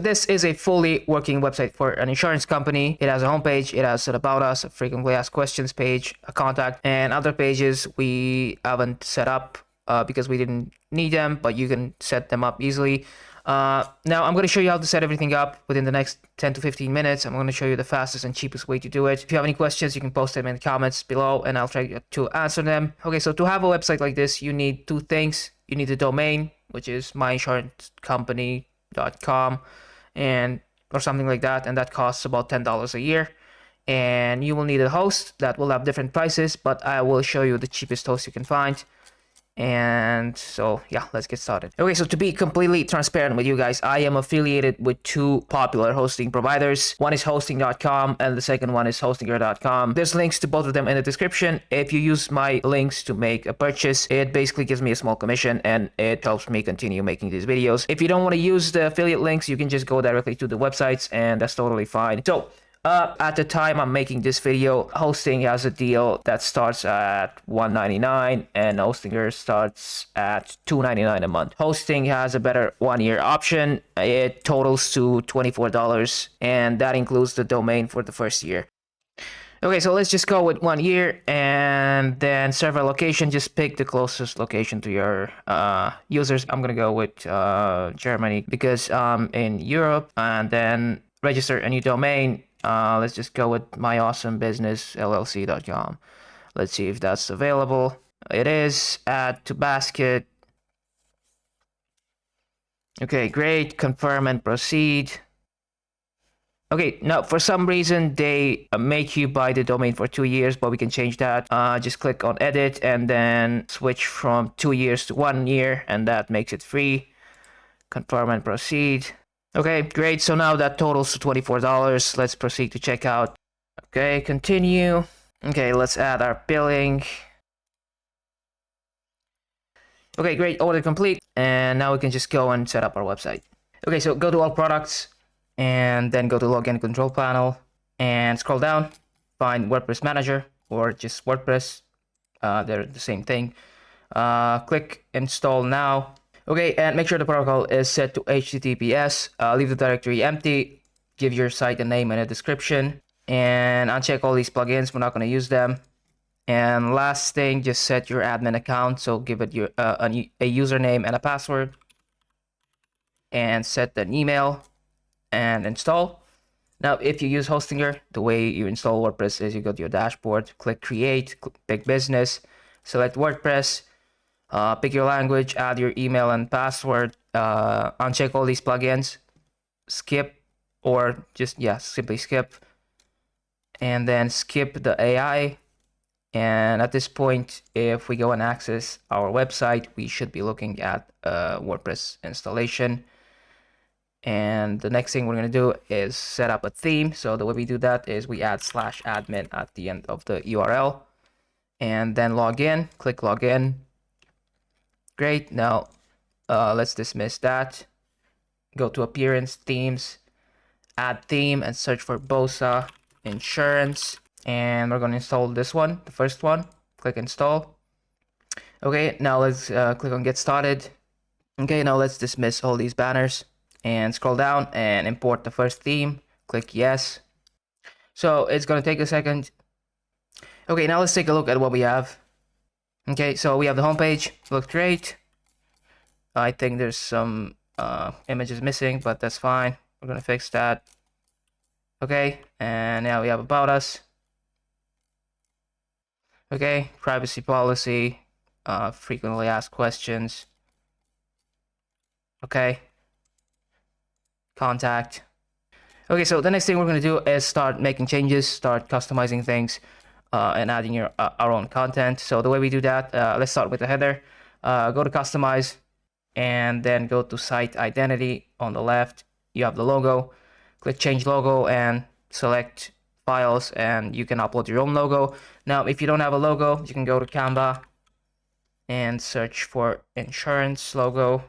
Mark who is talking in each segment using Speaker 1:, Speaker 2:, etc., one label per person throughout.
Speaker 1: This is a fully working website for an insurance company. It has a homepage, it has an about us, a frequently asked questions page, a contact, and other pages we haven't set up because we didn't need them, but you can set them up easily. Now I'm going to show you how to set everything up within the next 10 to 15 minutes. I'm going to show you the fastest and cheapest way to do it. If you have any questions, you can post them in the comments below and I'll try to answer them. Okay, so to have a website like this, you need two things. You need a domain, which is myinsurancecompany.com and or something like that, and that costs about $10 a year. And you will need a host that will have different prices, but I will show you the cheapest host you can find. And so yeah, let's get started. Okay, so to be completely transparent with you guys, I am affiliated with two popular hosting providers. One is hosting.com and the second one is hostinger.com. There's links to both of them in the description. If you use my links to make a purchase, it basically gives me a small commission and it helps me continue making these videos. If you don't want to use the affiliate links, you can just go directly to the websites and that's totally fine. So at the time I'm making this video, Hosting has a deal that starts at $199 and Hostinger starts at $299 a month. Hosting has a better 1-year option. It totals to $24 and that includes the domain for the first year. Okay, so let's just go with 1 year and then server location. Just pick the closest location to your users. I'm gonna go with Germany because I'm in Europe, and then register a new domain. Let's just go with myawesomebusinessllc.com. Let's see if that's available. It is. Add to basket. Okay, great. Confirm and proceed. Okay, now for some reason they make you buy the domain for 2 years, but we can change that. Just click on edit and then switch from 2 years to 1 year, and that makes it free. Confirm and proceed. Okay, great. So now that totals to $24. Let's proceed to checkout. Okay, continue. Okay, let's add our billing. Okay, great. Order complete. And now we can just go and set up our website. Okay, so go to all products and then go to login control panel and scroll down. Find WordPress Manager or just WordPress. They're the same thing. Click install now. Okay, and make sure the protocol is set to HTTPS. Leave the directory empty. Give your site a name and a description. And uncheck all these plugins. We're not going to use them. And last thing, just set your admin account. So give it your a username and a password. And set an email and install. Now, if you use Hostinger, the way you install WordPress is you go to your dashboard, click Create, pick Business, select WordPress. Pick your language, add your email and password, uncheck all these plugins, skip, or just, simply skip, and then skip the AI. And at this point, if we go and access our website, we should be looking at WordPress installation. And the next thing we're going to do is set up a theme. So the way we do that is we add /admin at the end of the URL, and then log in, click login. Great. Now let's dismiss that. Go to appearance, themes, add theme, and search for Bosa Insurance. And we're going to install this one, the first one. Click install. Okay, now let's click on get started. Okay, now let's dismiss all these banners and scroll down and import the first theme. Click yes. So it's going to take a second. Okay, now let's take a look at what we have. Okay, so we have the homepage. Looks great. I think there's some images missing, but that's fine. We're gonna fix that. Okay, and now we have about us. Okay, privacy policy, frequently asked questions. Okay, contact. Okay, so the next thing we're gonna do is start making changes, start customizing things. And adding our own content. So the way we do that, let's start with the header. Go to customize and then go to site identity. On the left you have the logo. Click change logo and select files, and you can upload your own logo. Now if you don't have a logo, you can go to Canva and search for insurance logo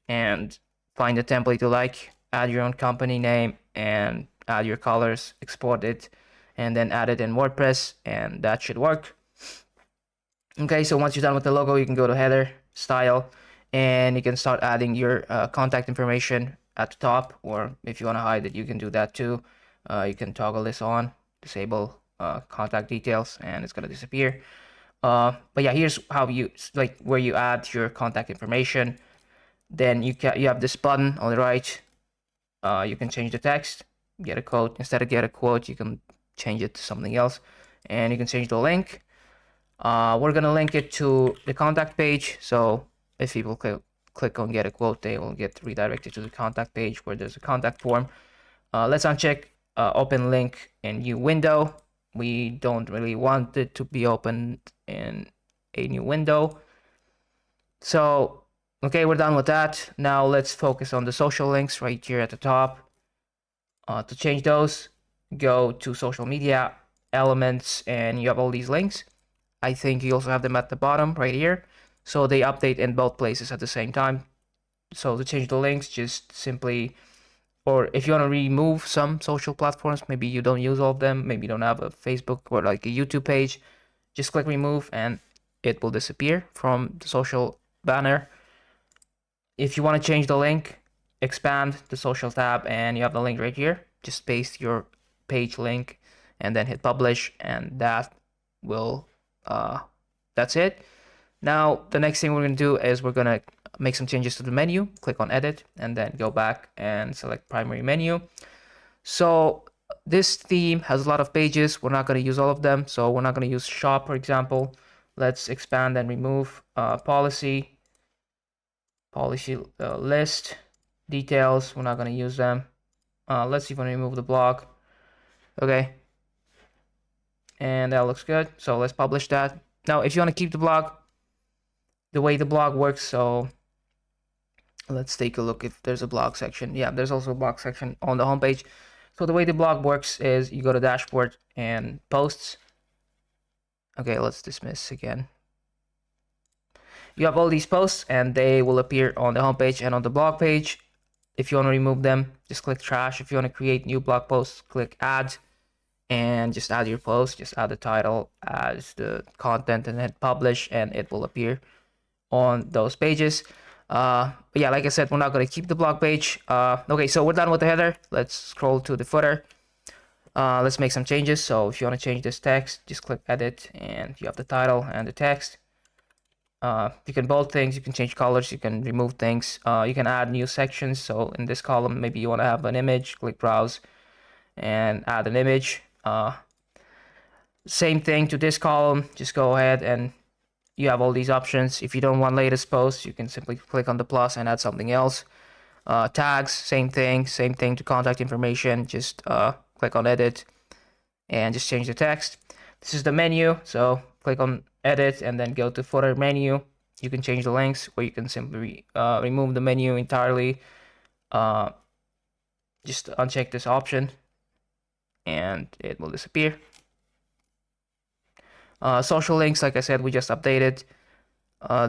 Speaker 1: and find a template you like. Add your own company name and add your colors, export it, and then add it in WordPress, and that should work. Okay, so once you're done with the logo, you can go to header, style, and you can start adding your contact information, at the top, or if you want to hide it, you can do that too. You can toggle this on, disable contact details, and it's gonna disappear. But yeah, here's how you like where you add your contact information. Then you have this button on the right. You can change the text, get a quote. Instead of get a quote, you can change it to something else, and you can change the link. We're gonna link it to the contact page. So if people click on get a quote, they will get redirected to the contact page where there's a contact form. Let's uncheck open link in new window. We don't really want it to be opened in a new window. So, okay, we're done with that. Now let's focus on the social links right here at the top. To change those, go to social media, elements, and you have all these links. I think you also have them at the bottom right here. So they update in both places at the same time. So to change the links, just simply, or if you want to remove some social platforms, maybe you don't use all of them, maybe you don't have a Facebook or like a YouTube page, just click remove and it will disappear from the social banner. If you want to change the link, expand the social tab and you have the link right here. Just paste your page link and then hit publish, and that will that's it. Now the next thing we're going to do is we're going to make some changes to the menu. Click on edit and then go back and select primary menu. So this theme has a lot of pages. We're not going to use all of them, so we're not going to use shop, for example. Let's expand and remove policy list, details. We're not going to use them. Let's even remove the blog. Okay, and that looks good. So let's publish that. Now if you want to keep the blog the way the blog works, so let's take a look if there's a blog section. Yeah, there's also a blog section on the homepage. So the way the blog works is you go to dashboard and posts. Okay, let's dismiss again. You have all these posts and they will appear on the homepage and on the blog page. If you want to remove them, just click trash. If you want to create new blog posts, click add and just add your post. Just add the title as the content and hit publish, and it will appear on those pages. But yeah, like I said, we're not going to keep the blog page. Okay, so we're done with the header. Let's scroll to the footer. Let's make some changes. So if you want to change this text, just click edit and you have the title and the text. You can bold things, you can change colors, you can remove things, you can add new sections. So in this column, maybe you want to have an image, click browse and add an image. Same thing to this column, just go ahead and you have all these options. If you don't want latest posts, you can simply click on the plus and add something else. Tags, same thing to contact information, just click on edit and just change the text. This is the menu, so click on edit and then go to footer menu. You can change the links, or you can simply remove the menu entirely. Just uncheck this option and it will disappear. Social links, like I said, we just updated.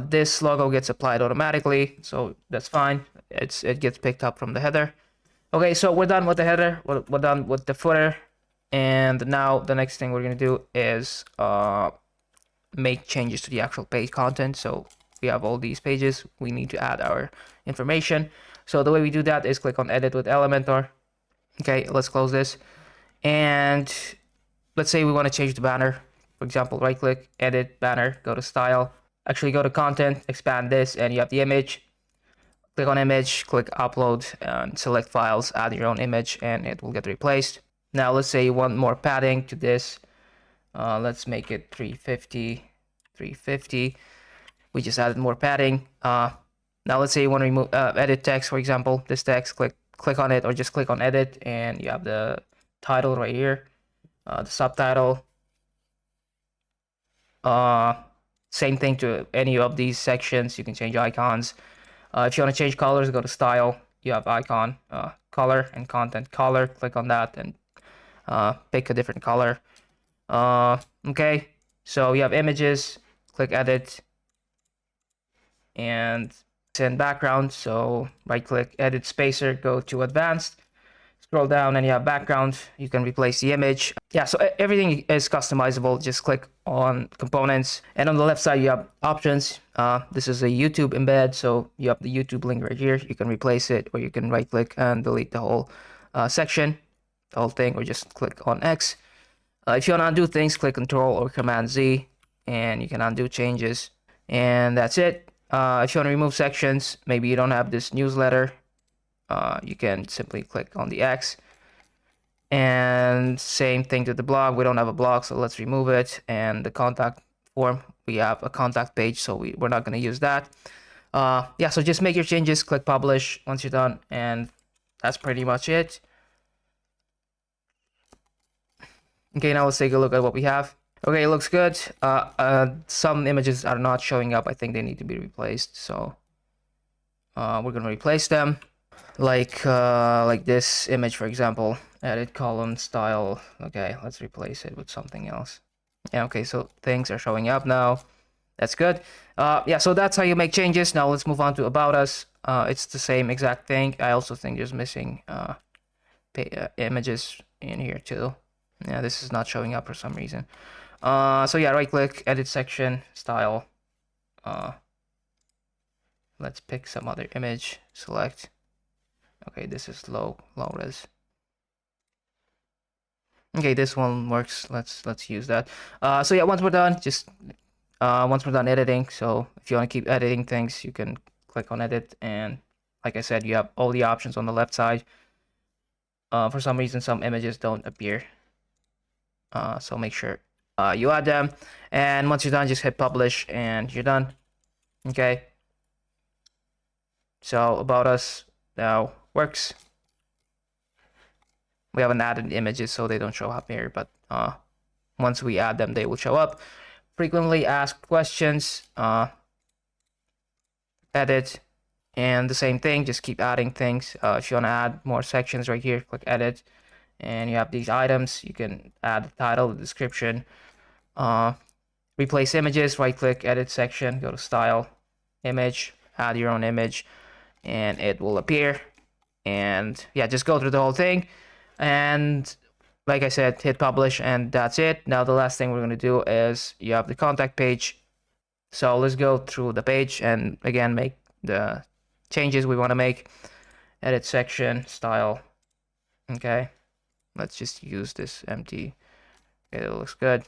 Speaker 1: This logo gets applied automatically, so that's fine. It gets picked up from the header. Okay, so we're done with the header. We're done with the footer, and now the next thing we're gonna do is make changes to the actual page content. So we have all these pages. We need to add our information. So the way we do that is click on edit with Elementor. Okay, let's close this, and let's say we want to change the banner. For example, right click, edit banner, go to style, actually go to content, expand this, and you have the image. Click on image, click upload, and select files, add your own image, and it will get replaced. Now let's say you want more padding to this. Let's make it 350. We just added more padding. Now let's say you want to remove edit text, for example, this text, click on it, or just click on edit, and you have the title right here, the subtitle. Same thing to any of these sections. You can change icons. If you want to change colors, go to style. You have icon, color, and content color. Click on that and pick a different color. Okay, so you have images. Click edit and send background. So right click, edit spacer, go to advanced. Scroll down and you have background. You can replace the image. Yeah, so everything is customizable. Just click on components, and on the left side you have options. This is a YouTube embed, so you have the YouTube link right here. You can replace it, or you can right click and delete the whole section, the whole thing, or just click on X. If you want to undo things, click Control or Command Z, and you can undo changes. And that's it. If you want to remove sections, maybe you don't have this newsletter, you can simply click on the X. And same thing to the blog. We don't have a blog, so let's remove it. And the contact form, we have a contact page, so we're not going to use that. Yeah, so just make your changes, click publish once you're done, and that's pretty much it. Okay, now let's take a look at what we have. Okay, it looks good. Some images are not showing up. I think they need to be replaced, so we're gonna replace them. Like this image, for example. Edit column style. Okay, let's replace it with something else. Yeah, okay, so things are showing up now. That's good. Yeah, so that's how you make changes. Now let's move on to About Us. It's the same exact thing. I also think there's missing images in here too. Yeah, this is not showing up for some reason. So yeah, right click, edit section, style. Let's pick some other image, select. Okay, this is low res. Okay, this one works. Let's use that. So yeah, once we're done, once we're done editing, so if you want to keep editing things, you can click on edit, and like I said, you have all the options on the left side. For some reason, some images don't appear. So make sure you add them, and once you're done, just hit publish and you're done. Okay, so About Us now works. We haven't added images, so they don't show up here, but once we add them, they will show up. Frequently asked questions, edit, and the same thing, just keep adding things. If you want to add more sections, right here, click edit, and you have these items. You can add the title, the description, replace images, right click, edit section, go to style, image, add your own image, and it will appear. And yeah, just go through the whole thing, and like I said, hit publish, and that's it. Now the last thing we're going to do is you have the contact page. So let's go through the page and again make the changes we want to make. Edit section, style. Okay, let's just use this empty. Okay, it looks good.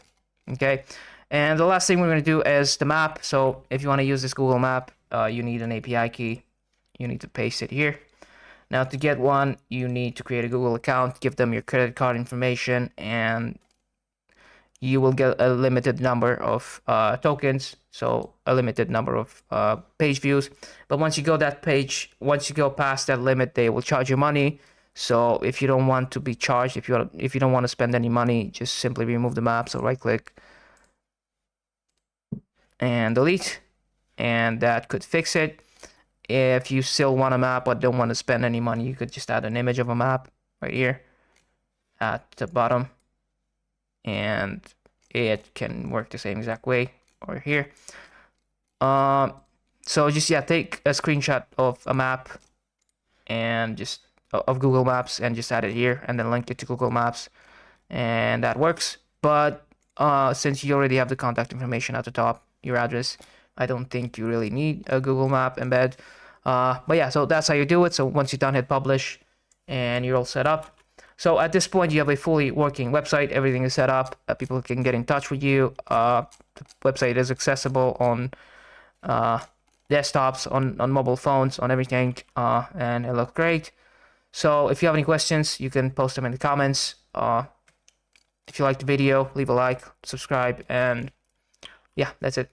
Speaker 1: Okay, and the last thing we're going to do is the map. So if you want to use this Google map, you need an API key. You need to paste it here. Now to get one, you need to create a Google account, give them your credit card information, and you will get a limited number of tokens, so a limited number of page views. But once you go past that limit, they will charge you money. So if you don't want to be charged, if you don't want to spend any money, just simply remove the map. So right click and delete, and that could fix it. If you still want a map but don't want to spend any money, you could just add an image of a map right here at the bottom, and it can work the same exact way, or here. So just take a screenshot of a map and just of Google Maps and just add it here, and then link it to Google Maps, and that works. But since you already have the contact information at the top, your address, I don't think you really need a Google Map embed. But yeah, so that's how you do it. So once you're done, hit publish, and you're all set up. So at this point, you have a fully working website. Everything is set up. People can get in touch with you. The website is accessible on desktops, on mobile phones, on everything, and it looks great. So if you have any questions, you can post them in the comments. If you liked the video, leave a like, subscribe, and yeah, that's it.